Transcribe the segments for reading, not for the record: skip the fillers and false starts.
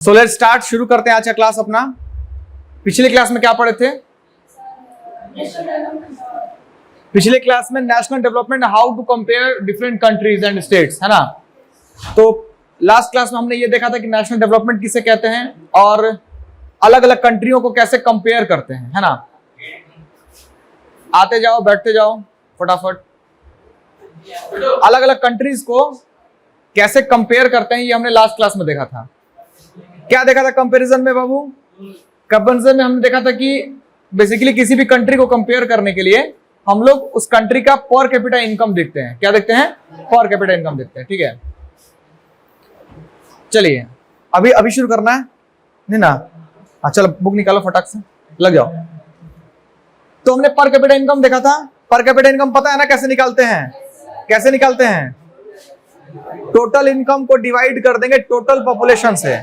So let's start, शुरू करते हैं आज का क्लास अपना। पिछले क्लास में क्या पढ़े थे? पिछले क्लास में national development, how to compare different countries and states, है ना। तो लास्ट क्लास में हमने ये देखा था कि नेशनल डेवलपमेंट किसे कहते हैं और अलग अलग कंट्रियों को कैसे कंपेयर करते हैं, है ना। आते जाओ बैठते जाओ फटाफट। अलग अलग कंट्रीज को कैसे कंपेयर करते हैं ये हमने लास्ट क्लास में देखा था। क्या देखा था कंपैरिजन में बाबू? कंपैरिजन में हमने देखा था कि बेसिकली किसी भी कंट्री को कंपेयर करने के लिए हम लोग उस कंट्री का पर कैपिटा इनकम देखते हैं। क्या देखते हैं? पर कैपिटा इनकम देखते हैं, ठीक है। चलिए अभी शुरू करना है नहीं ना। चलो बुक निकालो फटाक से, लग जाओ। तो हमने पर कैपिटा इनकम देखा था। पर कैपिटा इनकम पता है ना कैसे निकालते हैं? कैसे निकालते हैं? टोटल इनकम को डिवाइड कर देंगे टोटल पॉपुलेशन से।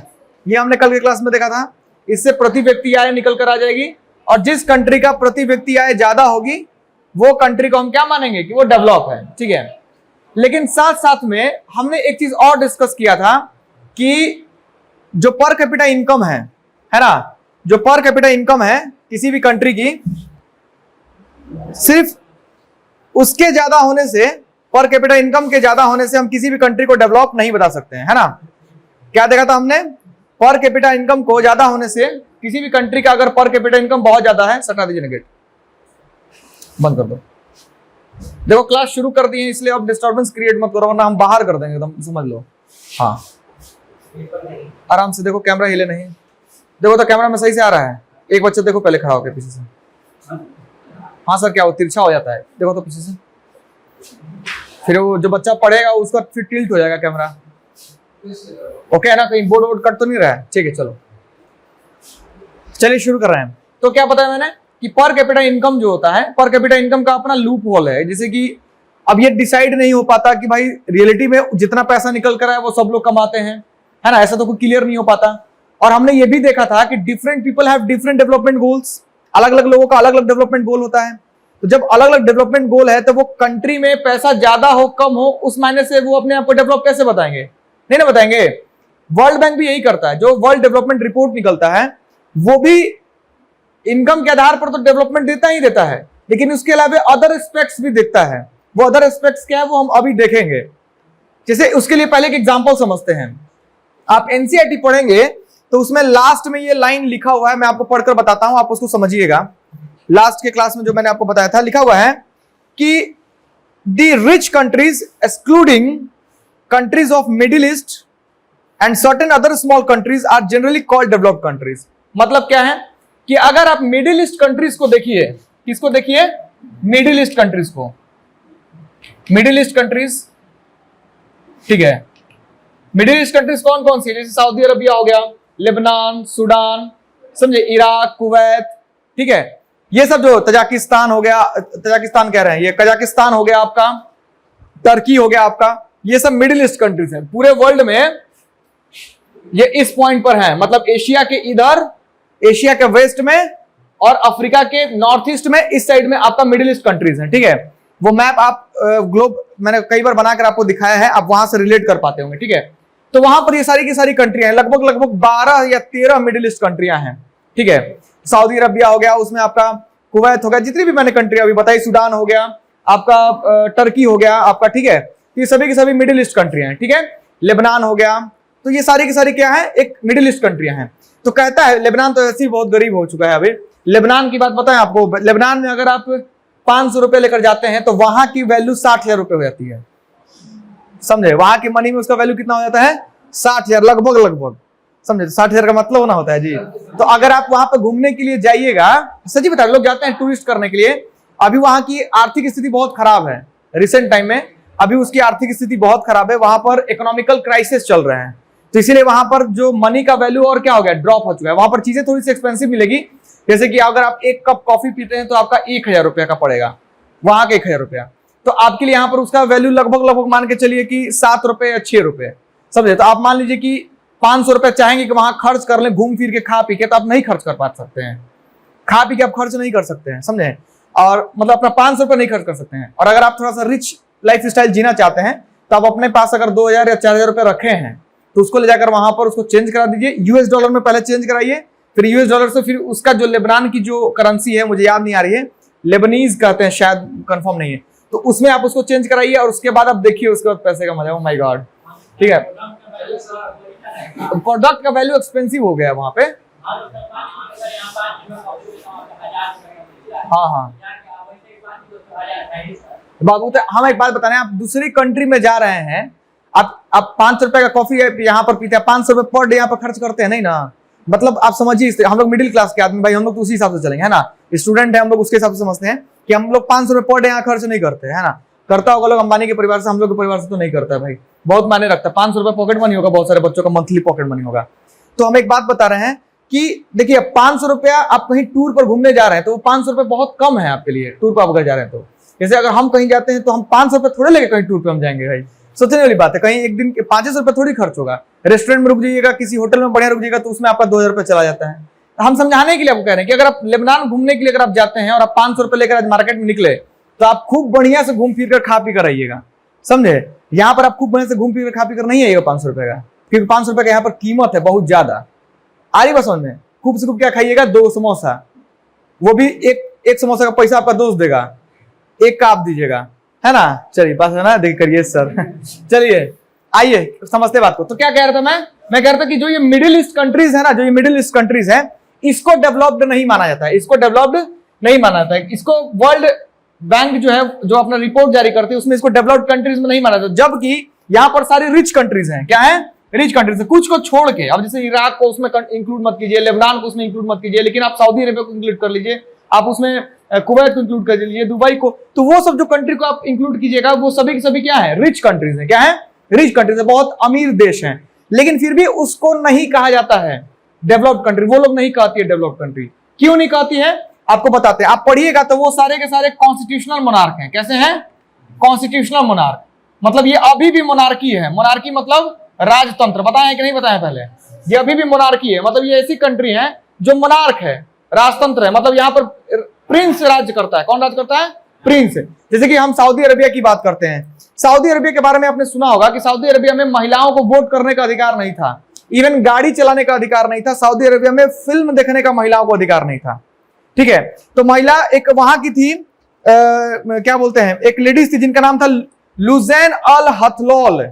ये हमने कल की क्लास में देखा था। इससे प्रति व्यक्ति आय निकल कर आ जाएगी और जिस कंट्री का प्रति व्यक्ति आय ज्यादा होगी वो कंट्री को हम क्या मानेंगे कि वो डेवलप है, ठीक है। लेकिन साथ साथ में हमने एक चीज और डिस्कस किया था कि जो पर कैपिटा इनकम है ना, जो पर कैपिटा इनकम है किसी भी कंट्री की, सिर्फ उसके ज्यादा होने से, पर कैपिटा इनकम के ज्यादा होने से हम किसी भी कंट्री को डेवलप नहीं बता सकते हैं, है ना। क्या देखा था हमने? पर कैपिटा इनकम को ज्यादा होने से किसी भी कंट्री का अगर पर कैपिटा इनकम बहुत ज्यादा है, सटा दीजिए नेगेट, बंद कर दो। देखो क्लास शुरू कर दी है इसलिए अब डिस्टर्बेंस क्रिएट मत करो वरना हम बाहर कर देंगे, एकदम समझ लो। हाँ आराम से देखो, कैमरा हिले नहीं। देखो तो कैमरा में सही से आ रहा है। एक बच्चा देखो पहले खड़ा होकर पीछे से। हाँ सर क्या हो, तिरछा हो जाता है, देखो तो पीछे से। फिर वो जो बच्चा पढ़ेगा उसका फिर टिल्ट हो जाएगा कैमरा। ओके है ना, कहीं बोर्ड वोर्ड कट तो नहीं रहा है? ठीक है चलो चलिए शुरू कर रहे हैं। तो क्या बताया मैंने कि पर कैपिटा इनकम जो होता है, पर कैपिटा इनकम का अपना लूप होल है। जैसे कि अब ये डिसाइड नहीं हो पाता कि भाई रियलिटी में जितना पैसा निकल कर आए वो सब लोग कमाते हैं, है ना। ऐसा तो कोई क्लियर नहीं हो पाता। और हमने ये भी देखा था कि different people have different development goals. अलग अलग लोगों का अलग अलग डेवलपमेंट गोल होता है। तो जब अलग अलग डेवलपमेंट गोल है तो वो कंट्री में पैसा ज्यादा हो कम हो उस मायने से वो अपने आप को डेवलप कैसे बताएंगे? नहीं ना बताएंगे। वर्ल्ड बैंक भी यही करता है। जो वर्ल्ड डेवलपमेंट रिपोर्ट निकलता है वो भी इनकम के आधार पर तो डेवलपमेंट देता ही देता है, लेकिन उसके अलावा अदर एस्पेक्ट्स भी देखता है। वो अदर एस्पेक्ट्स क्या है वो हम अभी देखेंगे। जैसे उसके लिए पहले एक एग्जांपल समझते हैं। आप एनसीईआरटी पढ़ेंगे तो उसमें लास्ट में ये लाइन लिखा हुआ है, मैं आपको पढ़कर बताता हूं, आप उसको समझिएगा। लास्ट के क्लास में जो मैंने आपको बताया था, लिखा हुआ है कि the rich countries excluding countries of Middle East and certain other small countries are generally called developed countries। मतलब क्या है कि अगर आप मिडिल ईस्ट कंट्रीज को देखिए, किसको देखिए? मिडिल ईस्ट कंट्रीज को। मिडिल ईस्ट कंट्रीज, ठीक है। मिडिल ईस्ट कंट्रीज कौन कौन सी है? जैसे सऊदी अरबिया हो गया, लेबनान, सूडान, समझे, इराक, कुवैत, ठीक है। ये सब जो तजाकिस्तान हो गया, तजाकिस्तान कह रहे हैं, ये कजाकिस्तान हो गया आपका, टर्की हो गया आपका, ये सब मिडिल ईस्ट कंट्रीज हैं। पूरे वर्ल्ड में ये इस पॉइंट पर है, मतलब एशिया के इधर, एशिया के वेस्ट में और अफ्रीका के नॉर्थ ईस्ट में, इस साइड में आपका मिडिल ईस्ट कंट्रीज हैं, ठीक है। वो मैप आप ग्लोब मैंने कई बार बनाकर आपको दिखाया है, आप वहां से रिलेट कर पाते होंगे, ठीक है। तो वहां पर ये सारी की सारी कंट्रियां हैं, लगभग 12 या 13 मिडिल ईस्ट कंट्रियां हैं, ठीक है। सऊदी अरबिया हो गया, उसमें आपका कुवैत हो गया, जितनी भी मैंने कंट्री अभी बताई, सूडान हो गया आपका, टर्की हो गया आपका, ठीक है। ये सभी की सभी मिडिल ईस्ट कंट्रियां हैं, ठीक है। लेबनान हो गया, तो ये सारी की सारी क्या है? एक मिडिल ईस्ट कंट्रियां हैं। तो कहता है लेबनान तो ऐसे ही बहुत गरीब हो चुका है अभी। लेबनान की बात बताएं आपको, लेबनान में अगर आप 500 रुपए लेकर जाते हैं तो वहां की वैल्यू 60,000 रुपए हो जाती है, समझे। वहां की मनी में उसका वैल्यू कितना हो जाता है? 60,000, लगभग, समझे। 60,000 का मतलब होना होता है जी। तो अगर आप वहां पर घूमने के लिए जाइएगा, सच्ची बता, लोग जाते हैं टूरिस्ट करने के लिए, अभी वहां की आर्थिक स्थिति बहुत खराब है। रिसेंट टाइम में अभी उसकी आर्थिक स्थिति बहुत खराब है, वहां पर इकोनॉमिकल क्राइसिस चल रहे हैं, तो इसीलिए वहां पर जो मनी का वैल्यू और क्या हो गया? ड्रॉप हो चुका है। वहां पर चीजें थोड़ी सी एक्सपेंसिव मिलेगी। जैसे कि अगर आप एक कप कॉफी पीते हैं तो आपका 1,000 रुपया का पड़ेगा, वहां का 1,000 रुपया, तो आपके लिए यहाँ पर उसका वैल्यू लगभग मान के चलिए कि 7 रुपए या 6 रुपए, समझे। तो आप मान लीजिए कि 500 रुपए चाहेंगे कि वहां खर्च कर लें घूम फिर के, खा पी के, तो आप नहीं खर्च कर पा सकते हैं। खा पी के आप खर्च नहीं कर सकते हैं, समझे। और मतलब अपना 500 रुपए नहीं खर्च कर सकते हैं। और अगर आप थोड़ा सा रिच लाइफ स्टाइल जीना चाहते हैं तो आप अपने पास अगर 2,000 या 4,000 रुपए रखे हैं तो उसको ले जाकर वहां पर उसको चेंज करा दीजिए, यूएस डॉलर में पहले चेंज कराइए, फिर यूएस डॉलर से फिर उसका जो लेबनान की जो करेंसी है, मुझे याद नहीं आ रही है, लेबनीज कहते हैं शायद, कंफर्म नहीं है, तो उसमें आप उसको चेंज कराइए और उसके बाद आप देखिए उसके बाद पैसे का मजा। ओ माय गॉड, ठीक है। प्रोडक्ट का वैल्यू एक्सपेंसिव हो गया वहां पे। हाँ हाँ बाबू, तो हम एक बात बता रहे हैं, आप दूसरी कंट्री में जा रहे हैं, आप 500 रुपए का कॉफी यहाँ पर पीते हैं, 500 रुपए पर डे यहाँ पर खर्च करते हैं, नहीं ना, मतलब आप समझिए, हम लोग मिडिल क्लास के आदमी भाई, हम लोग तो उसी हिसाब से चलेंगे, है ना, स्टूडेंट है हम लोग, उसके हिसाब से समझते हैं कि हम लोग 500 रुपए पर डे यहाँ खर्च नहीं करते, है ना। करता होगा लोग अंबानी के परिवार से, हम लोग के परिवार से तो नहीं करता है भाई, बहुत मायने रखता है। 500 रुपए पॉकेट मनी होगा, बहुत सारे बच्चों का मंथली पॉकेट मनी होगा। तो हम एक बात बता रहे हैं कि देखिए 500 रुपया आप कहीं टूर पर घूमने जा रहे हैं तो वो 500 रुपए बहुत कम है आपके लिए, टूर पर आप अगर जा रहे हैं तो। जैसे अगर हम कहीं जाते हैं तो हम 500 रुपए थोड़े लेके कहीं टूर पे हम जाएंगे भाई, सोचने वाली बात है। कहीं एक दिन 500 रुपए थोड़ी खर्च होगा, रेस्टोरेंट में रुक जाइएगा, किसी होटल में बढ़िया रुक जाइएगा तो उसमें आपका 2000 रुपए चला जाता है। हम समझाने के लिए आपको कह रहे हैं कि अगर आप लेबनान घूमने के लिए अगर आप जाते हैं और आप 500 रुपए लेकर आज मार्केट में निकले तो आप खूब बढ़िया से घूम फिर कर खा पी कर आइएगा, समझे। यहाँ पर आप खूब बढ़िया से घूम फिर कर खा पी कर नहीं आइएगा 500 रुपए का, क्योंकि 500 रुपए का यहाँ पर कीमत है बहुत ज्यादा। आ रही बस समझ में। खूब से खूब क्या खाइएगा, 2 समोसा, वो भी एक समोसा का पैसा आपका दोस्त देगा, एक का आप दीजिएगा, है ना। चलिए बस, है ना, देख करिए सर। चलिए आइए समझते बात को। तो क्या कह रहा था मैं कह रहा था कि जो ये मिडिल ईस्ट कंट्रीज है ना, जो ये मिडिल ईस्ट कंट्रीज है, इसको डेवलप्ड नहीं माना जाता है, इसको डेवलप्ड नहीं माना जाता है। इसको वर्ल्ड बैंक जो है, जो अपना रिपोर्ट जारी करती है, उसमें इसको डेवलप्ड कंट्रीज में नहीं माना जाता, जबकि यहाँ पर सारी रिच कंट्रीज हैं। क्या है? रिच कंट्रीज है। कुछ को छोड़ के, अब जैसे इराक को उसमें इंक्लूड मत कीजिए, लेबनान को उसमें इंक्लूड मत कीजिए, लेकिन आप सऊदी अरेबिया को इंक्लूड कर लीजिए, आप उसमें कुवैत को इंक्लूड कर लीजिए, दुबई को, तो वो सब जो कंट्री को आप इंक्लूड कीजिएगा वो सभी के सभी क्या है? रिच कंट्रीज है। क्या है? रिच कंट्रीज है, बहुत अमीर देश हैं, लेकिन फिर भी उसको नहीं कहा जाता है डेवलप्ड कंट्री। वो लोग नहीं कहती है डेवलप्ड कंट्री। क्यों नहीं कहती है आपको बताते हैं, आप पढ़िएगा तो वो सारे के सारे कॉन्स्टिट्यूशनल मोनार्क हैं। कैसे हैं? कॉन्स्टिट्यूशनल मोनार्क, मतलब ये अभी भी मोनार्की है। मोनार्की मतलब राजतंत्र, बताएं कि नहीं बताएं पहले? ये अभी भी मोनार्की है, मतलब ये ऐसी कंट्री है जो मोनार्क है, राजतंत्र है, मतलब यहाँ पर प्रिंस राज्य करता है। कौन राज्य करता है? प्रिंस। जैसे कि हम सऊदी अरेबिया की बात करते हैं, सऊदी अरेबिया के बारे में आपने सुना होगा कि सऊदी अरेबिया में महिलाओं को वोट करने का अधिकार नहीं था, इवन गाड़ी चलाने का अधिकार नहीं था। सऊदी अरेबिया में फिल्म देखने का महिलाओं को अधिकार नहीं था। ठीक है, तो महिला एक वहां की थी, क्या बोलते हैं, एक लेडीज थी जिनका नाम था लुजैन अल हथलौल,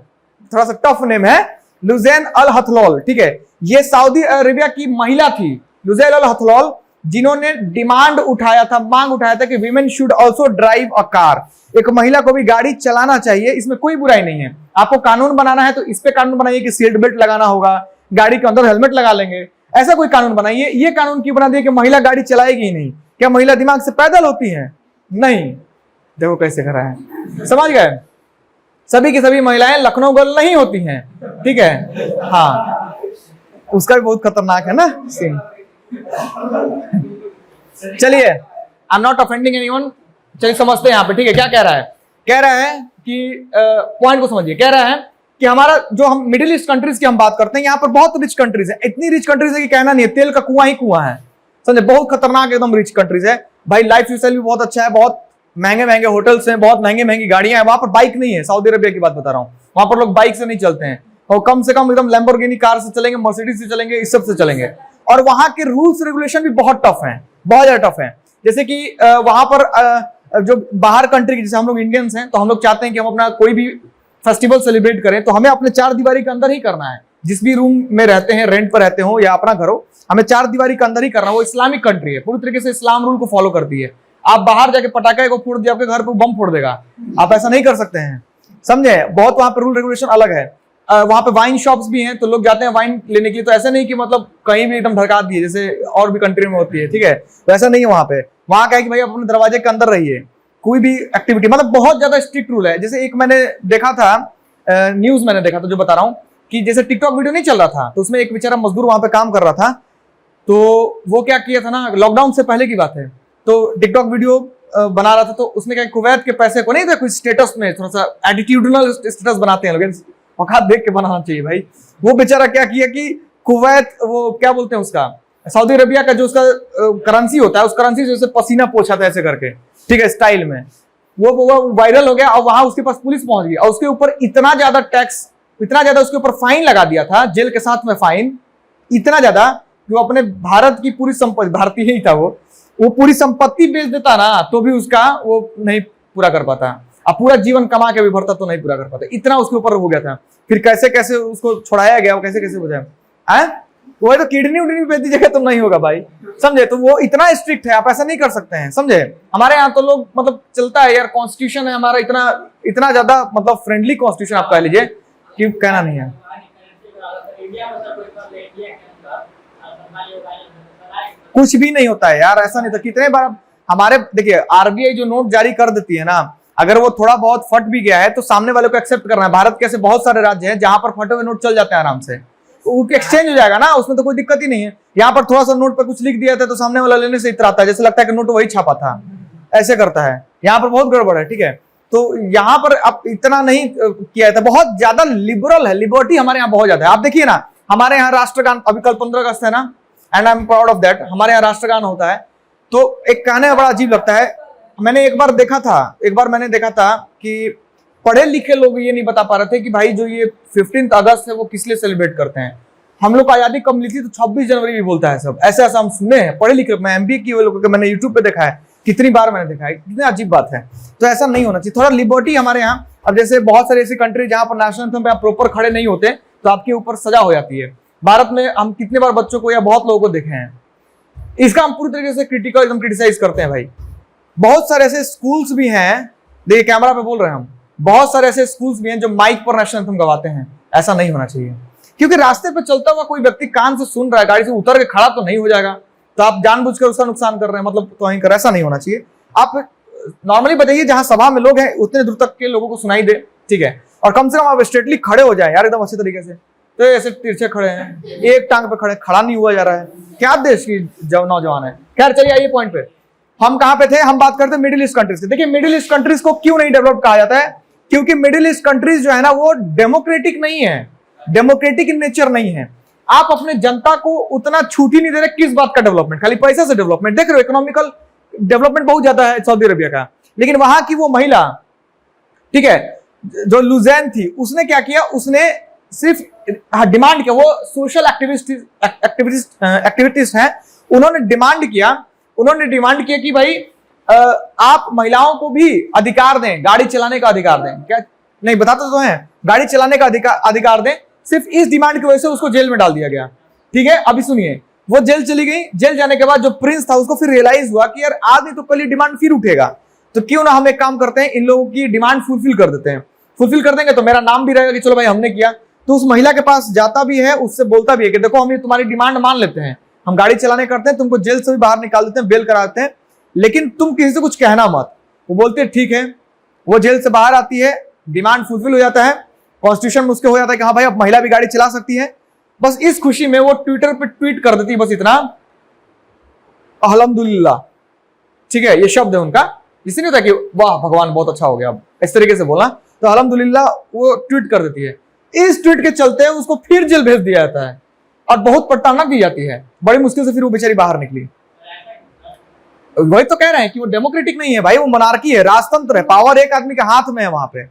थोड़ा सा टफ नेम है, लुजैन अल हथलौल। ठीक है, ये सऊदी अरेबिया की महिला थी लुजैन अल हथलौल, जिन्होंने डिमांड उठाया था, मांग उठाया था कि women should also drive a car, एक महिला को भी गाड़ी चलाना चाहिए, इसमें कोई बुराई नहीं है। आपको कानून बनाना है तो इस पे कानून बनाइए कि सीट बेल्ट लगाना होगा, गाड़ी के अंदर हेलमेट लगा लेंगे, ऐसा कोई कानून बनाइए। ये कानून क्यों बना दिया कि महिला गाड़ी चलाएगी ही नहीं? क्या महिला दिमाग से पैदल होती है? नहीं। देखो कैसे करा है, समझ गए? सभी की सभी महिलाएं लखनऊ गर्ल नहीं होती हैं। ठीक है, हाँ, उसका भी बहुत खतरनाक है ना सीन। चलिए, I am not offending anyone, चलिए समझते हैं यहाँ पे। ठीक है, क्या कह रहा है? कह रहा है कि पॉइंट को समझिए। कह रहा है कि हमारा जो हम मिडिल ईस्ट कंट्रीज की हम बात करते हैं, यहाँ पर बहुत रिच कंट्रीज है, इतनी रिच कंट्रीज है कि कहना नहीं है, तेल का कुआं ही कुआं है, समझे। बहुत खतरनाक एकदम रिच कंट्रीज है भाई। लाइफ स्टाइल भी बहुत अच्छा है, बहुत महंगे महंगे होटल्स हैं, बहुत महंगी महंगी गाड़ियां हैं। वहां पर बाइक नहीं है, सऊदी अरेबिया की बात बता रहा हूँ, वहां पर लोग बाइक से नहीं चलते हैं, और कम से कम एकदम लैम्बोर्गिनी कार से चलेंगे, मर्सिडीज से चलेंगे, इस सब से चलेंगे। और वहां के रूल्स रेगुलेशन भी बहुत टफ हैं, बहुत ज्यादा टफ है। जैसे कि वहां पर जो बाहर कंट्री की, जैसे हम लोग इंडियंस हैं तो हम लोग चाहते हैं कि हम अपना कोई भी फेस्टिवल सेलिब्रेट करें तो हमें अपने 4 दीवारी के अंदर ही करना है। जिस भी रूम में रहते हैं, रेंट पर रहते हो या अपना घर हो, हमें 4 दीवारी के अंदर ही करना है। वो इस्लामिक कंट्री है, पूरी तरीके से इस्लाम रूल को फॉलो करती है। आप बाहर जाके पटाखे को फोड़ दिया, आपके घर पे बम फोड़ देगा, आप ऐसा नहीं कर सकते हैं, समझे। बहुत वहां पे रूल रेगुलेशन अलग है। वहां पे वाइन शॉप्स भी हैं, तो लोग जाते हैं वाइन लेने के लिए, तो ऐसा नहीं कि मतलब कहीं भी एकदम धड़का दिए जैसे और भी कंट्री में होती है। ठीक है, तो ऐसा नहीं है वहां पे। वहां क्या है कि भाई अपने दरवाजे के अंदर रहिए, कोई भी एक्टिविटी, मतलब बहुत ज्यादा स्ट्रिक्ट रूल है। जैसे एक मैंने देखा था, न्यूज मैंने देखा था, जो बता रहा हूँ कि जैसे टिकटॉक वीडियो नहीं चल रहा था, तो उसमें एक बेचारा मजदूर वहां पे काम कर रहा था, तो वो क्या किया था ना, लॉकडाउन से पहले की बात है, तो टिकटॉक वीडियो बना रहा था, तो उसमें क्या कुवैत के पैसे को नहीं था, कुछ स्टेटस में थोड़ा सा एटीट्यूडनल स्टेटस बनाते हैं लोग, औकात देख के बनाना चाहिए भाई। वो बेचारा क्या किया कि कुवैत, वो क्या बोलते हैं उसका, सऊदी अरेबिया का जो उसका करेंसी होता है, उस करेंसी से उसे पसीना पोछा था ऐसे करके, ठीक है, स्टाइल में। वो वायरल हो गया और वहां उसके पास पुलिस पहुंच गई और उसके ऊपर इतना ज्यादा टैक्स इतना ज्यादा उसके ऊपर फाइन लगा दिया था, जेल के साथ में फाइन, इतना ज्यादा कि वो अपने भारत की पूरी संपत्ति, भारतीय ही था वो पूरी संपत्ति बेच देता ना तो भी उसका वो नहीं पूरा कर पाता, अब पूरा जीवन कमा के भी भरता तो नहीं पूरा कर पाता, इतना उसके ऊपर हो गया था। फिर कैसे कैसे उसको छुड़ाया गया, वो कैसे कैसे हो जाए, वो तो किडनी उडनी बेच दीजिएगा तो नहीं होगा भाई, समझे। तो वो इतना स्ट्रिक्ट है, आप ऐसा नहीं कर सकते हैं, समझे। हमारे यहाँ तो लोग मतलब चलता है यार, कॉन्स्टिट्यूशन है हमारा इतना ज्यादा मतलब फ्रेंडली कॉन्स्टिट्यूशन आप कह लीजिए कि कहना नहीं है। कुछ भी नहीं होता है यार, ऐसा नहीं था। कितने बार हमारे देखिए आरबीआई जो नोट जारी कर देती है ना, अगर वो थोड़ा बहुत फट भी गया है तो सामने वाले को एक्सेप्ट करना है। भारत के ऐसे बहुत सारे राज्य हैं जहां पर फटे हुए नोट चल जाते हैं आराम से, वो एक्सचेंज हो जाएगा ना, उसमें तो कोई दिक्कत ही नहीं है। यहाँ पर थोड़ा सा नोट पे कुछ लिख दिया था तो सामने वाला लेने से इतराता है, जैसे लगता है कि नोट वही छापा था, ऐसे करता है। यहाँ पर बहुत गड़बड़ है, ठीक है। तो यहाँ पर अब इतना नहीं किया था, बहुत ज्यादा लिबरल है, लिबर्टी हमारे यहाँ बहुत ज्यादा है। आप देखिए ना, हमारे यहाँ राष्ट्रगान, अभी कल 15 अगस्त है ना, and I am proud of that, हमारे यहाँ राष्ट्रगान होता है। तो एक कहने में बड़ा अजीब लगता है, मैंने एक बार देखा था कि पढ़े लिखे लोग ये नहीं बता पा रहे थे कि भाई जो ये 15 अगस्त है वो किस लिए सेलिब्रेट करते हैं। हम लोग को आजादी कब मिली थी तो 26 जनवरी भी बोलता है सब, ऐसे ऐसा हम सुने हैं, पढ़े लिखे। मैं एमबीए की लोगों को मैंने यूट्यूब पे देखा है, कितनी बार मैंने देखा है, कितनी अजीब बात है। तो ऐसा नहीं होना चाहिए, थोड़ा लिबर्टी हमारे यहाँ। अब जैसे बहुत सारी ऐसी कंट्री जहां पर नेशनल एंथम पे आप प्रॉपर खड़े नहीं होते तो आपके ऊपर सजा हो जाती है। भारत में हम कितने बार बच्चों को या बहुत लोगों को देखे हैं, इसका हम पूरी तरीके से क्रिटिकल एकदम क्रिटिसाइज करते हैं भाई। बहुत सारे ऐसे स्कूल्स भी हैं, देखिए कैमरा पे बोल रहे हैं हम, बहुत सारे ऐसे स्कूल्स भी हैं जो माइक पर नेशनल एंथम गवाते हैं। ऐसा नहीं होना चाहिए, क्योंकि रास्ते पे चलता हुआ कोई व्यक्ति कान से सुन रहा है, गाड़ी से उतर के खड़ा तो नहीं हो जाएगा, तो आप जानबूझकर उसका नुकसान कर रहे हैं, मतलब तो कर, ऐसा नहीं होना चाहिए। आप नॉर्मली बताइए जहां सभा में लोग हैं उतने दूर तक के लोगों को सुनाई दे, ठीक है, और कम से कम आप स्ट्रेटली खड़े हो जाए यार एकदम अच्छे तरीके से। तो ऐसे तिरछे खड़े हैं, एक टांग पे खड़ा नहीं हुआ जा रहा है, क्या देश की नौजवान है। खैर चलिए आइए पॉइंट पे, हम कहां पे थे, हम बात करते हैं मिडिल ईस्ट कंट्रीज की। देखिए मिडिल ईस्ट कंट्रीज को क्यों नहीं डेवलप कहा जाता है, क्योंकि मिडिल ईस्ट कंट्रीज जो है ना वो डेमोक्रेटिक नहीं है, डेमोक्रेटिक इन नेचर नहीं है। आप अपने जनता को उतना छूट ही नहीं दे रहे, किस बात का डेवलपमेंट, खाली पैसे से डेवलपमेंट। देख रहे हो इकोनॉमिकल डेवलपमेंट बहुत ज्यादा है सऊदी अरेबिया का, लेकिन वहां की वो महिला, ठीक है, जो लुजैन थी, उसने क्या किया, उसने सिर्फ डिमांड किया, वो सोशल एक्टिविस्ट हैं, उन्होंने डिमांड किया कि भाई आप महिलाओं को भी अधिकार दें, गाड़ी चलाने का अधिकार दें। क्या नहीं बताते तो हैं, गाड़ी चलाने का अधिकार दें। सिर्फ इस डिमांड की वजह से उसको जेल में डाल दिया गया, ठीक है। अभी सुनिए, वो जेल चली गई, जेल जाने के बाद जो प्रिंस था उसको फिर रियलाइज हुआ कि यार आज नहीं तो कल ये डिमांड फिर उठेगा, तो क्यों ना हम एक काम करते हैं, इन लोगों की डिमांड फुलफिल कर देते हैं। फुलफिल कर देंगे तो मेरा नाम भी रहेगा कि चलो भाई हमने किया। तो उस महिला के पास जाता भी है, उससे बोलता भी है कि देखो हम ये तुम्हारी डिमांड मान लेते हैं, हम गाड़ी चलाने करते हैं, तुमको जेल से भी बाहर निकाल देते हैं, बेल कराते हैं, लेकिन तुम किसी से कुछ कहना मत। वो बोलते हैं ठीक है, वो जेल से बाहर आती है, डिमांड फुलफिल हो जाता है, कॉन्स्टिट्यूशन में उसके हो जाता है कि हाँ भाई अब महिला भी गाड़ी चला सकती है। बस इस खुशी में वो ट्विटर पे ट्वीट कर देती है, बस इतना, अल्हम्दुलिल्लाह, ठीक है, ये शब्द है उनका। इसे नहीं होता कि वाह भगवान बहुत अच्छा हो गया, इस तरीके से बोला, तो अल्हम्दुलिल्लाह वो ट्वीट कर देती है। इस ट्वीट के चलते उसको फिर जेल भेज दिया जाता है और बहुत प्रताड़ना दी जाती है, बड़ी मुश्किल से फिर वो बेचारी बाहर निकली। वही तो कह रहे हैं कि वो डेमोक्रेटिक नहीं है भाई, वो मोनार्की है, राजतंत्र है, पावर एक आदमी के हाथ में है वहां पे,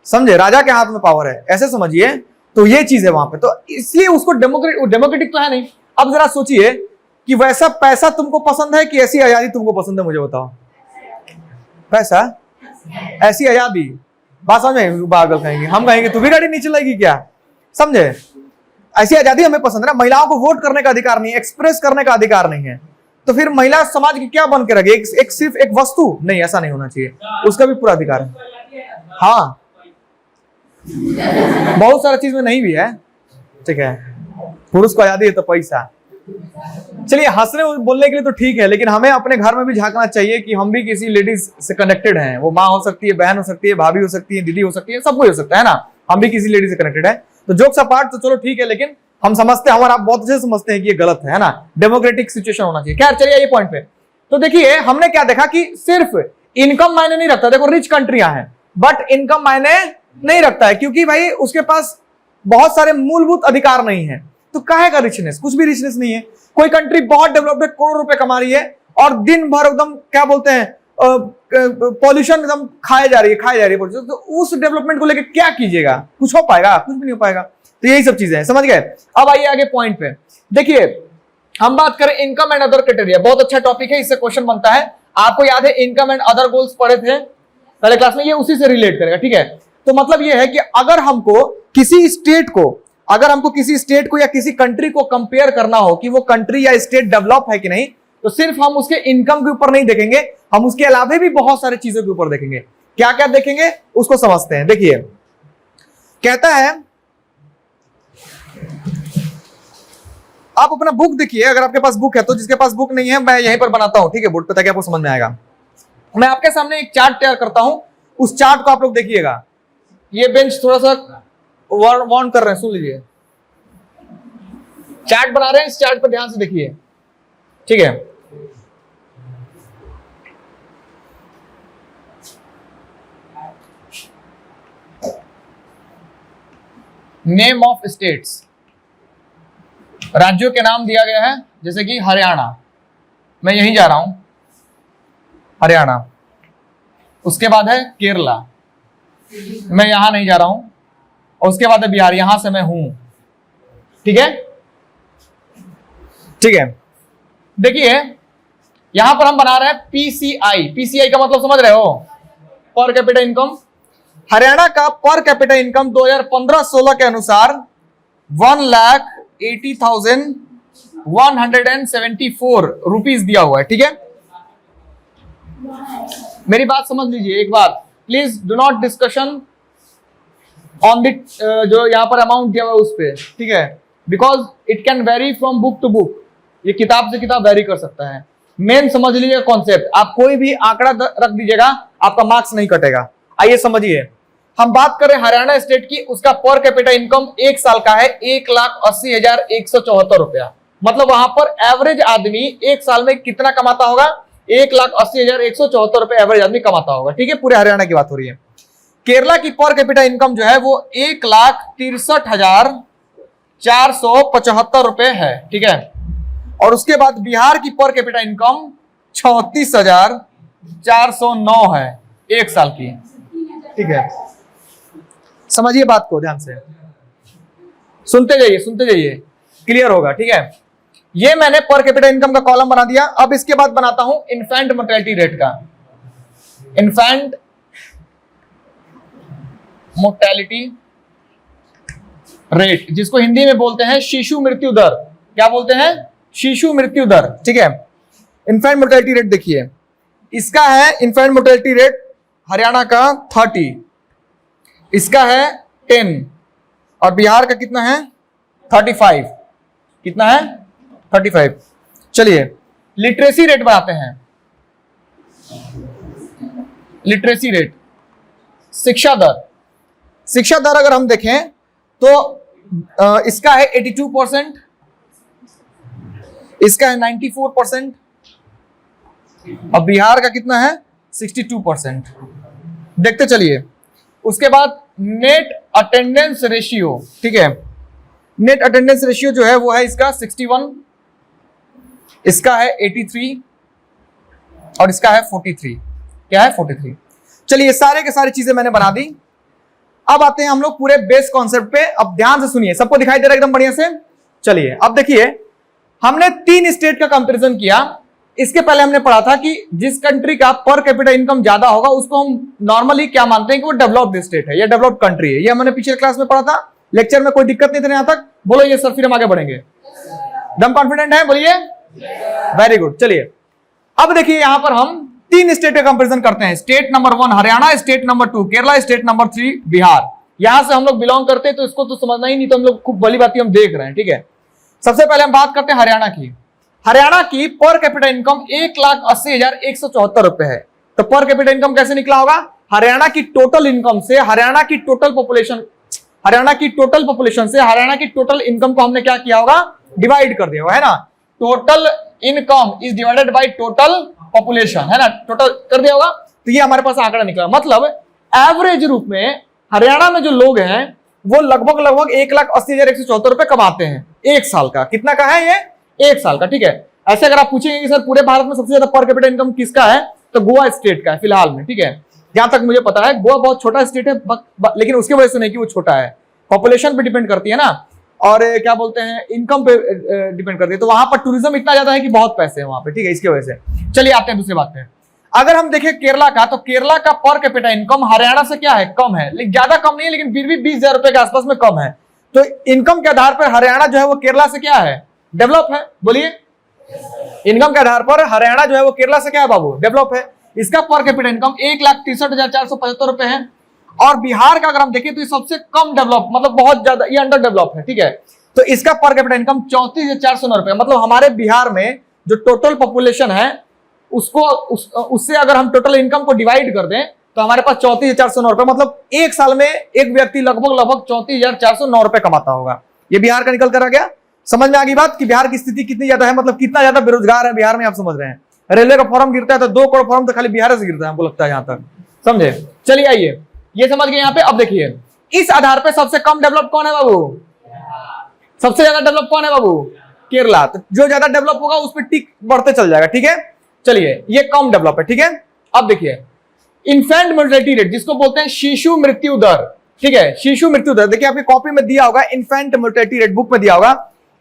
समझे, राजा के हाथ में पावर है, ऐसे समझिए। तो ये चीज है वहां पे, तो इसलिए उसको डेमोक्रेटिक तो है नहीं। अब जरा सोचिए कि वैसा पैसा तुमको पसंद है कि ऐसी आजादी तुमको पसंद है, मुझे बताओ। पैसा, ऐसी आजादी, बात समझ में, पागल कहेंगे, हम कहेंगे तू भी गाड़ी नहीं चलाएगी क्या, समझे। ऐसी आजादी हमें पसंद है ना, महिलाओं को वोट करने का अधिकार नहीं है, एक्सप्रेस करने का अधिकार नहीं है, तो फिर महिला समाज की क्या बन के रखे, एक सिर्फ एक वस्तु नहीं, ऐसा नहीं होना चाहिए, उसका भी पूरा अधिकार है। हाँ बहुत सारा चीज में नहीं भी है, ठीक है, पुरुष को आजादी है तो पैसा। चलिए हंसने बोलने के लिए तो ठीक है, लेकिन हमें अपने घर में भी झांकना चाहिए कि हम भी किसी लेडीज से कनेक्टेड हैं, वो माँ हो सकती है, बहन हो सकती है, भाभी हो सकती है, दीदी हो सकती है, सब कोई हो सकता है ना, हम भी किसी लेडीज से कनेक्टेड है। तो जोक्स अपार्ट तो चलो ठीक है, लेकिन हम समझते हैं, हमारा आप बहुत अच्छे समझते हैं कि ये गलत है ना, डेमोक्रेटिक सिचुएशन होना चाहिए। खैर चलिए ये पॉइंट पे, तो देखिए हमने क्या देखा कि सिर्फ इनकम मायने नहीं रखता। देखो रिच कंट्रियां हैं बट इनकम मायने नहीं रखता है, क्योंकि भाई उसके पास बहुत सारे मूलभूत अधिकार नहीं है, तो कहेगा रिचनेस, कुछ भी रिचनेस नहीं है। कोई कंट्री बहुत डेवलप्ड है, करोड़ों रुपए कमा रही है और दिन भर एकदम क्या बोलते हैं पॉल्यूशन एकदम खाए जा रही है pollution, तो उस डेवलपमेंट को लेकर क्या कीजिएगा? कुछ हो पाएगा? कुछ भी नहीं हो पाएगा। तो यही सब चीजें हैं, समझ गए? अब आइए आगे पॉइंट पे। देखिए हम बात करें इनकम एंड अदर क्राइटेरिया, बहुत अच्छा टॉपिक है, इससे क्वेश्चन बनता है। आपको याद है इनकम एंड अदर गोल्स पढ़े थे पहले क्लास में, ये उसी से रिलेट करेगा, ठीक है? तो मतलब ये है कि अगर हमको किसी स्टेट को या किसी कंट्री को कंपेयर करना हो कि वो कंट्री या स्टेट डेवलप है कि नहीं, तो सिर्फ हम उसके इनकम के ऊपर नहीं देखेंगे, हम उसके अलावा भी बहुत सारे चीजों के ऊपर देखेंगे। क्या क्या देखेंगे उसको समझते हैं। देखिए कहता है, आप अपना बुक देखिए, अगर आपके पास बुक है तो, जिसके पास बुक नहीं है मैं यहीं पर बनाता हूं, ठीक है, बोर्ड पे, ताकि आपको समझ में आएगा। मैं आपके सामने एक चार्ट तैयार करता हूं, उस चार्ट को आप लोग देखिएगा। ये बेंच थोड़ा सा वार्न कर रहे हैं, सुन लीजिए। चार्ट बना रहे हैं, इस चार्ट पर ध्यान से देखिए, ठीक है? नेम ऑफ स्टेट्स, राज्यों के नाम दिया गया है, जैसे कि हरियाणा, मैं यहीं जा रहा हूं, हरियाणा। उसके बाद है केरला, मैं यहां नहीं जा रहा हूं, और उसके बाद है बिहार, यहां से मैं हूं, ठीक है? ठीक है, देखिए यहां पर हम बना रहे हैं पीसीआई। पीसीआई का मतलब समझ रहे हो? Per capita income. हरियाणा का पर कैपिटा इनकम 2015-16 के अनुसार 1,80,174 रुपीज दिया हुआ है, ठीक है? मेरी बात समझ लीजिए एक बात, please do not discussion on the जो यहां पर अमाउंट दिया हुआ है उस पे, ठीक है? Because it can vary from book to book, ये किताब से किताब वेरी कर सकता है। मेन समझ लीजिएगा कॉन्सेप्ट, आप कोई भी आंकड़ा रख दीजिएगा आपका मार्क्स नहीं कटेगा। आइए समझिए, हम बात करें हरियाणा स्टेट की, उसका पर कैपिटा इनकम एक साल का है 1,80,174 रुपया। मतलब वहां पर एवरेज आदमी एक साल में कितना कमाता होगा? 1,80,174 रुपए एवरेज आदमी कमाता होगा, ठीक है? पूरे हरियाणा की बात हो रही है। केरला की पर कैपिटा इनकम जो है वो 1,63,475 रुपए है, ठीक है? और उसके बाद बिहार की पर कैपिटा इनकम 34,409 है एक साल की, ठीक है? समझिए बात को ध्यान से, सुनते जाइए, क्लियर होगा, ठीक है? ये मैंने पर कैपिटा इनकम का कॉलम बना दिया। अब इसके बाद बनाता हूं इन्फेंट मोर्टेलिटी रेट का, इन्फेंट मोर्टेलिटी रेट, जिसको हिंदी में बोलते हैं शिशु मृत्यु दर। क्या बोलते हैं? शिशु मृत्यु दर, ठीक है? इन्फेंट मोर्टेलिटी रेट देखिए, इसका है इन्फेंट मोर्टेलिटी रेट हरियाणा का 30, इसका है 10, और बिहार का कितना है? 35। कितना है? 35। चलिए लिटरेसी रेट बनाते हैं। लिटरेसी रेट, शिक्षा दर अगर हम देखें तो इसका है 82%, इसका है 94%, और बिहार का कितना है? 62%। देखते चलिए। उसके बाद नेट अटेंडेंस रेशियो, ठीक है? नेट अटेंडेंस रेशियो जो है वो है इसका 61, इसका है 83, और इसका है 43। क्या है? 43। चलिए सारे के सारी चीजें मैंने बना दी। अब आते हैं हम लोग पूरे बेस कॉन्सेप्ट पे। अब ध्यान से सुनिए, सबको दिखाई दे रहा है एकदम बढ़िया से? चलिए अब देखिए, हमने 3 स्टेट का कंपैरिजन किया। इसके पहले हमने पढ़ा था कि जिस कंट्री का पर कैपिटा इनकम ज्यादा होगा उसको हम नॉर्मली क्या मानते हैं कि वो डेवलप्ड स्टेट है या डेवलप्ड कंट्री है। ये हमने पिछले क्लास में पढ़ा था। लेक्चर में कोई दिक्कत नहीं थी यहां तक? बोलो ये सर, फिर हम आगे बढ़ेंगे। दम कॉन्फिडेंट है? बोलिए वेरी गुड। चलिए अब देखिए, यहां पर हम 3 स्टेट का कंपैरिजन करते हैं। State number 1 Haryana, state number 2 Kerala, state number 3 Bihar. यहां से हम लोग बिलोंग करते हैं तो इसको तो समझना ही नहीं, तो हम लोग खूब भली बात हम देख रहे हैं, ठीक है? सबसे पहले हम बात करते हैं हरियाणा की। हरियाणा की पर कैपिटा इनकम 1,80,174 रुपए है। तो पर कैपिटा इनकम कैसे निकला होगा? हरियाणा की टोटल इनकम से हरियाणा की टोटल पॉपुलेशन से हरियाणा की टोटल इनकम को हमने क्या किया होगा? डिवाइड कर दिया होगा, है ना? Total income is divided by total population, है ना? टोटल कर दिया होगा, तो ये हमारे पास आंकड़ा निकला। मतलब एवरेज रूप में हरियाणा में जो लोग हैं वो लगभग 1,80,174 रुपए कमाते हैं एक साल का। कितना का है ये? एक साल का, ठीक है? ऐसे अगर आप पूछेंगे कि सर पूरे भारत में सबसे ज्यादा पर कैपिटा इनकम किसका है, तो गोवा स्टेट का है फिलहाल में, ठीक है, जहां तक मुझे पता है। गोवा बहुत छोटा स्टेट है, लेकिन उसकी वजह से नहीं कि वो छोटा है, पॉपुलेशन पे डिपेंड करती है ना, और क्या बोलते हैं इनकम पे डिपेंड करती है। तो वहां पर टूरिज्म इतना ज्यादा है कि बहुत पैसे हैं वहां पे, ठीक है, इसकी वजह से। चलिए आते हैं दूसरी बात पे। अगर हम देखें केरला का, तो केरला का पर कैपिटा इनकम हरियाणा से क्या है, कम है, लेकिन ज्यादा कम नहीं है, लेकिन फिर भी 20,000 रुपए के आसपास में कम है। तो इनकम के आधार पर हरियाणा जो है वो केरला से क्या है, डेवलप है। बोलिए, इनकम के आधार पर हरियाणा जो है वो केरला से क्या है बाबू, डेवलप है। इसका पर कैपिटा इनकम 1,63,475 रुपए है। और बिहार का अगर हम देखें तो ये सबसे कम डेवलप, मतलब बहुत ज्यादा ये अंडर डेवलप है, ठीक है। तो इसका पर कैपिटा इनकम 34,409 रुपए, मतलब हमारे बिहार में जो टोटल पॉपुलेशन है उसको उससे अगर हम टोटल इनकम को डिवाइड कर दें तो हमारे पास 34,409 रुपए, मतलब एक साल में एक व्यक्ति लगभग 34,409 रुपए कमाता होगा। ये बिहार का निकल कर आ गया। समझ में आ गई बात कि बिहार की स्थिति कितनी ज्यादा है, मतलब कितना ज्यादा बेरोजगार है बिहार में, आप समझ रहे हैं। रेलवे का फॉर्म गिरता है तो 2 करोड़ फॉर्म तो खाली बिहार से गिरता है, हमको लगता है यहां तक, समझे। चलिए आइए, ये समझ गए यहाँ पे। अब देखिए इस आधार पे सबसे कम डेवलप कौन है बाबू, सबसे ज्यादा डेवलप कौन है बाबू, केरला। तो जो ज्यादा डेवलप होगा उस पर टिक बढ़ते चल जाएगा, ठीक है। चलिए ये कम डेवलप है, ठीक है। अब देखिए इन्फेंट मोर्टेलिटी रेट, जिसको बोलते हैं शिशु मृत्यु दर, ठीक है, शिशु मृत्यु दर। देखिए आपकी कॉपी में दिया होगा, इन्फेंट मोर्टेलिटी रेट बुक में दिया होगा,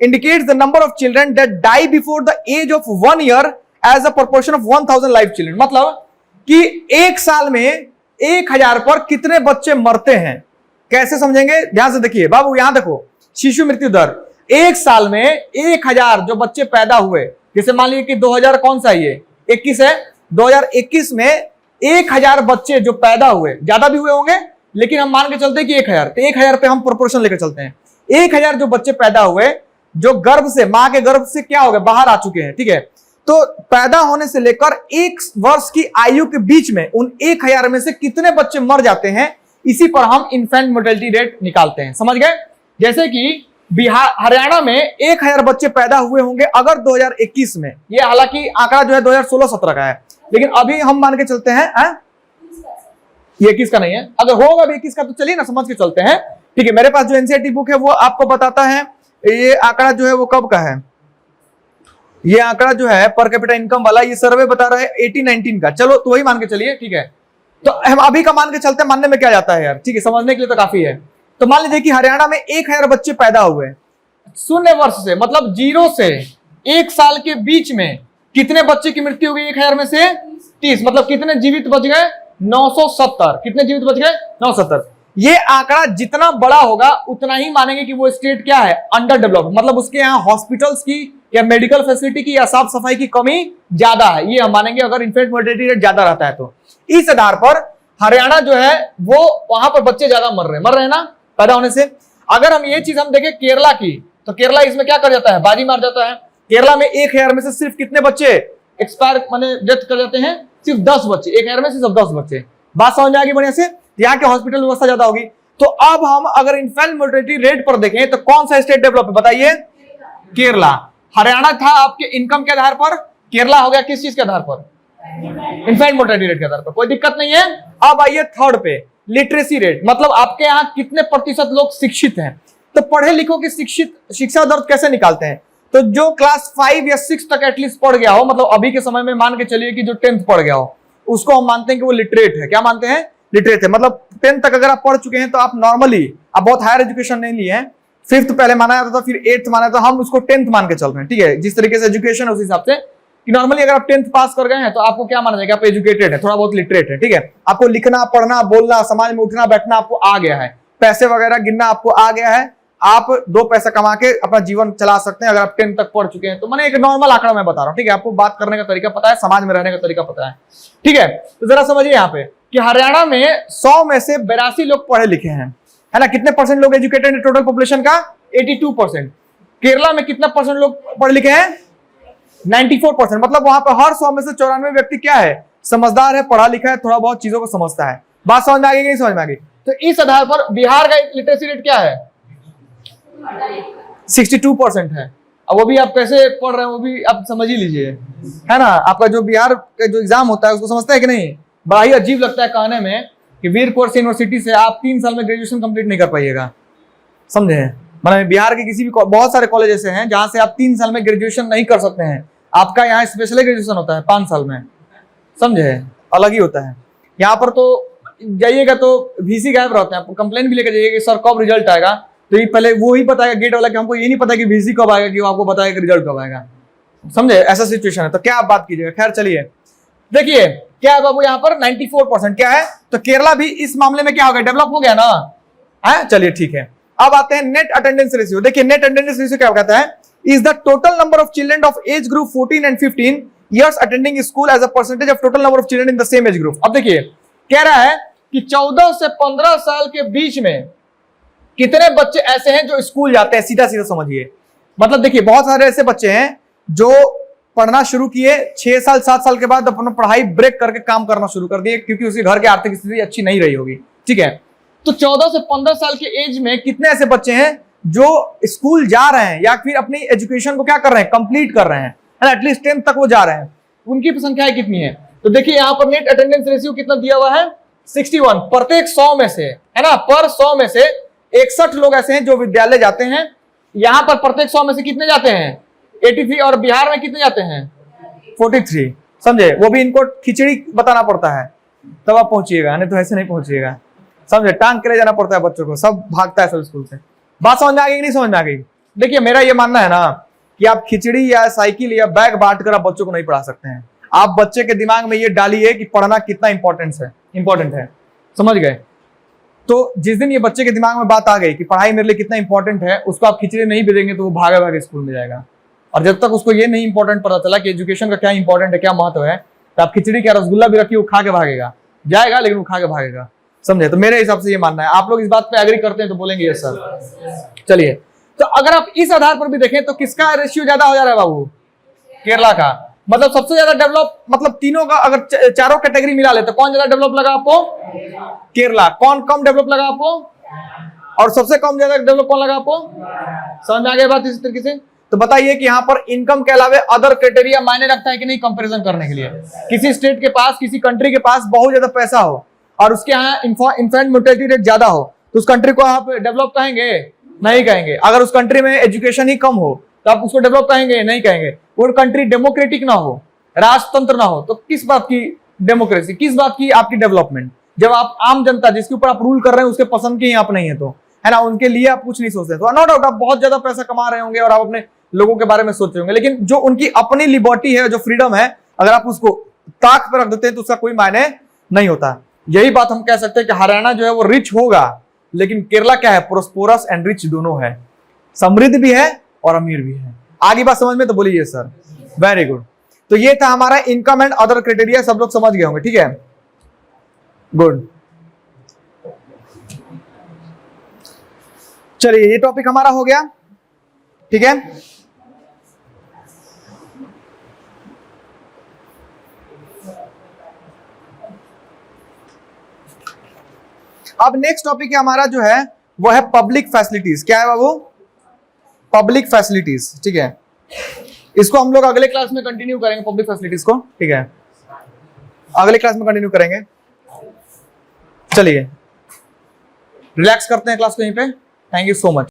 indicates the number of children that die before the age of 1 year as a proportion of 1000 live children. मतलब कि एक साल में 1000 पर कितने बच्चे मरते हैं। कैसे समझेंगे, ध्यान से देखिए बाबू, यहां देखो शिशु मृत्यु दर, एक साल में 1000 जो बच्चे पैदा हुए, जैसे मान लीजिए कि 2000 कौन सा ये 21 है, 2021 में 1000 बच्चे जो पैदा हुए, ज्यादा भी हुए होंगे लेकिन हम मान के चलते हैं कि 1000, तो 1000 पे हम प्रोपोर्शन लेकर चलते हैं। 1000 जो बच्चे पैदा हुए जो गर्भ से, मां के गर्भ से क्या हो गए, बाहर आ चुके हैं, ठीक है। तो पैदा होने से लेकर 1 वर्ष की आयु के बीच में उन 1000 में से कितने बच्चे मर जाते हैं, इसी पर हम इन्फेंट मोर्टेलिटी रेट निकालते हैं। समझ गए। जैसे कि बिहार, हरियाणा में 1000 बच्चे पैदा हुए होंगे अगर 2021 में, ये हालांकि आंकड़ा जो है 2016-17 का है, लेकिन अभी हम मान के चलते हैं ये 21 का नहीं है, अगर होगा भी 21 का तो चलिए ना समझ के चलते हैं, ठीक है। मेरे पास जो एनसीईआरटी बुक है वो आपको बताता है ये आंकड़ा जो है वो कब का है। ये आंकड़ा जो है पर कैपिटा इनकम वाला, ये सर्वे बता रहा है 18-19 का, चलो तो वही मान के चलिए, ठीक है। तो हम अभी का मान के चलते हैं, मानने में क्या जाता है यार, ठीक है, समझने के लिए तो काफी है। तो मान लीजिए कि हरियाणा में 1000 बच्चे पैदा हुए 0 वर्ष से, मतलब 0 से 1 साल के बीच में कितने बच्चे की मृत्यु हो गई 1000 में से 30, मतलब कितने जीवित बच गए 970, कितने जीवित बच गए 970। ये आंकड़ा जितना बड़ा होगा उतना ही मानेंगे कि वो स्टेट क्या है, अंडर डेवलप्ड, मतलब उसके यहाँ हॉस्पिटल्स की या मेडिकल फैसिलिटी की या साफ सफाई की कमी ज्यादा है, ये हम मानेंगे अगर इन्फेंट मोर्टेलिटी रेट ज्यादा रहता है तो। इस आधार पर हरियाणा जो है वो वहां पर बच्चे ज्यादा मर रहे हैं ना पैदा होने से। अगर हम ये चीज हम देखें केरला की, तो केरला इसमें क्या कर जाता है, बाजी मार जाता है। केरला में 1000 में से सिर्फ कितने बच्चे एक्सपायर माने डेथ कर जाते हैं, सिर्फ 10 बच्चे, 1000 में सिर्फ 10 बच्चे। बात समझ में आ गई बढ़िया से। यहाँ के हॉस्पिटल व्यवस्था ज्यादा होगी। तो अब हम अगर इन्फेंट मोर्टेलिटी रेट पर देखें तो कौन सा स्टेट डेवलप है बताइए, केरला। हरियाणा था आपके इनकम के आधार पर, केरला हो गया किस चीज के आधार पर, इन्फेंट मोर्टेलिटी रेट के आधार पर, कोई दिक्कत नहीं है। अब आइए थर्ड पे, लिटरेसी रेट, मतलब आपके यहाँ कितने प्रतिशत लोग शिक्षित हैं। तो पढ़े लिखो की शिक्षा दर कैसे निकालते हैं, तो जो क्लास 5 या 6 तक एटलीस्ट पढ़ गया हो, मतलब अभी के समय में मान के चलिए कि जो 10th पढ़ गया हो, उसको हम मानते हैं कि वो लिटरेट है। क्या मानते हैं, लिटरेट है। मतलब 10th तक अगर आप पढ़ चुके हैं तो आप नॉर्मली, आप बहुत हायर एजुकेशन नहीं लिए हैं, 5th पहले माना जाता था, फिर 8th माना, तो हम उसको 10th मान के चल रहे हैं, ठीक है। जिस तरीके से एजुकेशन है उस हिसाब से कि नॉर्मली अगर आप 10th पास कर गए हैं तो आपको क्या माना जाएगा, आप एजुकेटेड है, थोड़ा बहुत लिटरेट है, ठीक है। आपको लिखना पढ़ना बोलना, समाज में उठना बैठना आपको आ गया है, पैसे वगैरह गिनना आपको आ गया है, आप 2 पैसा कमा के अपना जीवन चला सकते हैं अगर आप 10th तक पढ़ चुके हैं। तो मैंने एक नॉर्मल आंकड़ा मैं बता रहा हूँ, ठीक है। आपको बात करने का तरीका पता है, समाज में रहने का तरीका पता है, ठीक है। तो जरा समझिए यहाँ पे कि हरियाणा में 100 में से 82 लोग पढ़े लिखे हैं, है ना। कितने परसेंट लोग एजुकेटेड है टोटल पॉपुलेशन का, 82%। केरला में कितना परसेंट लोग पढ़े लिखे हैं, 94%। मतलब वहां पर हर 100 में से 94 व्यक्ति क्या है, समझदार है, पढ़ा लिखा है, थोड़ा बहुत चीजों को समझता है। बात समझ में आ गई कि नहीं समझ में आ गई। तो इस आधार पर बिहार का लिटरेसी रेट क्या है, 62% है। अब वो भी आप कैसे पढ़ रहे हैं वो भी आप समझ ही लीजिए, है ना। आपका जो बिहार का जो एग्जाम होता है उसको समझता है कि नहीं। बड़ा ही अजीब लगता है कहने में कि वीर कोर्स यूनिवर्सिटी से आप 3 साल में ग्रेजुएशन कंप्लीट नहीं कर पाइएगा, समझे। मतलब बिहार के किसी भी बहुत सारे कॉलेज ऐसे हैं जहां से आप 3 साल में ग्रेजुएशन नहीं कर सकते हैं। आपका यहाँ स्पेशल ग्रेजुएशन होता है 5 साल में, समझे, अलग ही होता है। यहाँ पर तो जाइएगा तो वीसी गायब रहते हैं, आपको कंप्लेन भी लेकर जाइएगा कि सर कब रिजल्ट आएगा, तो ये पहले वो ही बताएगा गेट वाला कि हमको ये नहीं पता कि वीसी कब आएगा, कि वो आपको बताएगा कि रिजल्ट कब आएगा। समझे, ऐसा सिचुएशन है। तो क्या आप बात कीजिएगा। खैर चलिए, देखिए क्या है बाबू, यहाँ पर 94% क्या है, तो केरला भी इस मामले में क्या हो गया, डेवलप हो गया ना है। चलिए ठीक है, अब आते हैं नेट अटेंडेंस रेशियो। देखिए नेट अटेंडेंस रेशियो क्या कहता है, is the total number of children of age group 14 and 15 years attending school as a percentage of total number of children in the same age group। अब देखिए कह रहा है कि 14 से 15 साल के बीच में कितने बच्चे ऐसे हैं जो स्कूल जाते हैं। सीधा सीधा समझिए, मतलब देखिए बहुत सारे ऐसे बच्चे हैं जो पढ़ना शुरू किए 6 साल 7 साल के बाद अपना पढ़ाई ब्रेक करके काम करना शुरू कर दिए, क्योंकि उसके घर की आर्थिक स्थिति अच्छी नहीं रही होगी। ठीक है, तो 14 से 15 साल के एज में कितने ऐसे बच्चे हैं जो स्कूल जा रहे हैं या फिर अपनी एजुकेशन को क्या कर रहे हैं, कंप्लीट कर रहे हैं, एटलीस्ट 10th तक वो जा रहे हैं, उनकी संख्या कितनी है। तो देखिए यहाँ पर नेट अटेंडेंस रेशियो कितना दिया हुआ है, 61। प्रत्येक 100 में से, है ना, पर 100 में से 61 लोग ऐसे हैं जो विद्यालय जाते हैं। यहां पर प्रत्येक 100 में से कितने जाते हैं, 83, और बिहार में कितने जाते हैं, 43। समझे, वो भी इनको खिचड़ी बताना पड़ता है तब आप पहुंचिएगा, नहीं तो ऐसे नहीं पहुंचिएगा। समझे, टांग के ले जाना पड़ता है बच्चों को, सब भागता है सब स्कूल से। बात समझ में आ गई कि नहीं समझ में आ गई। देखिए मेरा ये मानना है ना कि आप खिचड़ी या साइकिल या बैग बांट कर आप बच्चों को नहीं पढ़ा सकते हैं। आप बच्चे के दिमाग में ये डालिए कि पढ़ना कितना इंपॉर्टेंट है। समझ गए। तो जिस दिन ये बच्चे के दिमाग में बात आ गई कि पढ़ाई मेरे लिए कितना इंपॉर्टेंट है, उसको आप खिचड़ी नहीं भेजेंगे तो वो भागे भागे स्कूल में जाएगा। और जब तक उसको ये नहीं इंपॉर्टेंट पता चला कि एजुकेशन का क्या इंपॉर्टेंट है, क्या महत्व है, तो आप खिचड़ी क्या रसगुल्ला भी रखिए, वो खा के भागेगा, जाएगा लेकिन वो खा के भागेगा। समझे, तो मेरे हिसाब से ये मानना है। आप लोग इस बात पे एग्री करते हैं तो बोलेंगे यस सर। चलिए, तो अगर आप इस आधार पर भी देखें तो किसका रेशियो ज्यादा हो जा रहा है बाबू, केरला का। मतलब सबसे ज्यादा डेवलप, मतलब तीनों का अगर चारों कैटेगरी मिला ले तो कौन ज्यादा डेवलप लगा आपको, केरला। कौन कम डेवलप लगा आपको, और सबसे कम ज्यादा डेवलप कौन लगा आपको। समझ में आ गई बात इस तरीके से। तो बताइए कि यहाँ पर इनकम के अलावा अदर क्राइटेरिया मायने रखता है कि नहीं कंपैरिजन करने के लिए। किसी स्टेट के पास, किसी कंट्री के पास बहुत ज्यादा पैसा हो और उसके यहाँ इन्फेंट मोर्टेलिटी रेट ज्यादा हो, तो उस कंट्री को आप डेवलप कहेंगे, नहीं कहेंगे। अगर उस कंट्री में एजुकेशन ही कम हो तो आप उसको डेवलप कहेंगे, नहीं कहेंगे। वो कंट्री डेमोक्रेटिक ना हो, राजतंत्र ना हो, तो किस बात की डेमोक्रेसी, किस बात की आपकी डेवलपमेंट। जब आप आम जनता जिसके ऊपर आप रूल कर रहे हैं उसके पसंद के ही आप नहीं है, तो है ना, उनके लिए आप कुछ नहीं सोचते। तो नो डाउट आप बहुत ज्यादा पैसा कमा रहे होंगे और आप अपने लोगों के बारे में सोच रहे होंगे, लेकिन जो उनकी अपनी लिबर्टी है, जो फ्रीडम है, अगर आप उसको ताक पर रख देते हैं तो उसका कोई मायने नहीं होता। यही बात हम कह सकते हैं कि हरियाणा जो है वो रिच होगा, लेकिन केरला क्या है, प्रोस्पोरस एंड रिच दोनों है, समृद्ध भी है और अमीर भी है। आगे बात समझ में तो बोलिए सर। Very good. तो ये था हमारा इनकम एंड अदर क्राइटेरिया, सब लोग समझ गए होंगे। ठीक है, गुड। चलिए ये टॉपिक हमारा हो गया। ठीक है, अब नेक्स्ट टॉपिक हमारा जो है वो है पब्लिक फैसिलिटीज। क्या है बाबू, पब्लिक फैसिलिटीज। ठीक है, इसको हम लोग अगले क्लास में कंटिन्यू करेंगे, पब्लिक फैसिलिटीज को। ठीक है, अगले क्लास में कंटिन्यू करेंगे। चलिए रिलैक्स करते हैं क्लास को यहीं पे। Thank you so much.